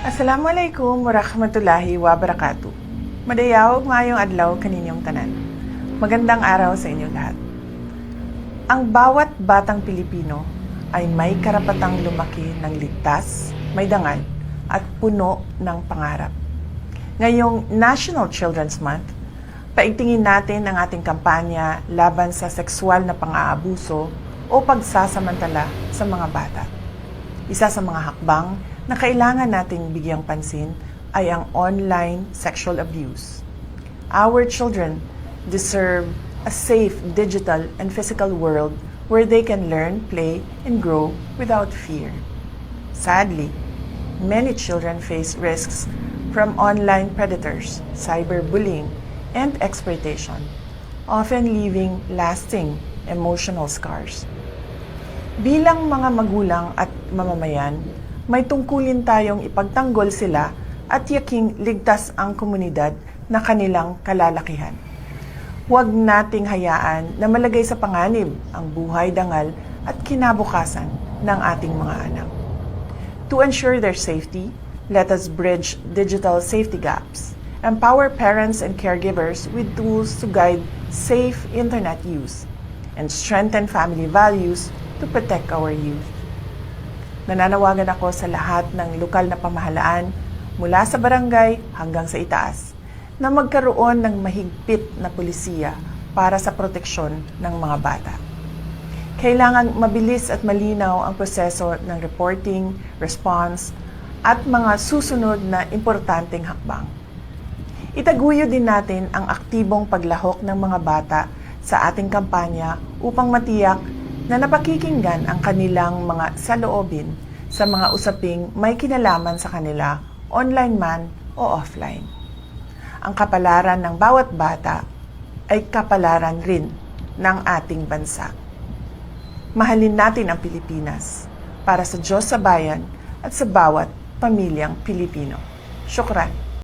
Assalamualaikum warahmatullahi wabarakatuh. Madayawag mayong adlaw kaninyong tanan. Magandang araw sa inyo lahat. Ang bawat batang Pilipino ay may karapatang lumaki ng ligtas, may dangal, at puno ng pangarap. Ngayong National Children's Month, paigtingin natin ang ating kampanya laban sa sexual na pang-aabuso o pagsasamantala sa mga bata. Isa sa mga hakbang na kailangan nating bigyang pansin ay ang online sexual abuse. Our children deserve a safe digital and physical world where they can learn, play, and grow without fear. Sadly, many children face risks from online predators, cyberbullying, and exploitation, often leaving lasting emotional scars. Bilang mga magulang at mamamayan, may tungkulin tayong ipagtanggol sila at yaking ligtas ang komunidad na kanilang kalalakihan. Huwag nating hayaan na malagay sa panganib ang buhay, dangal at kinabukasan ng ating mga anak. To ensure their safety, let us bridge digital safety gaps, empower parents and caregivers with tools to guide safe internet use, and strengthen family values to protect our youth. Nananawagan ako sa lahat ng lokal na pamahalaan mula sa barangay hanggang sa itaas na magkaroon ng mahigpit na pulisiya para sa proteksyon ng mga bata. Kailangang mabilis at malinaw ang proseso ng reporting, response, at mga susunod na importanteng hakbang. Itaguyo din natin ang aktibong paglahok ng mga bata sa ating kampanya upang matiyak na napakikinggan ang kanilang mga saloobin sa mga usaping may kinalaman sa kanila, online man o offline. Ang kapalaran ng bawat bata ay kapalaran rin ng ating bansa. Mahalin natin ang Pilipinas para sa Diyos sa bayan at sa bawat pamilyang Pilipino. Syukran.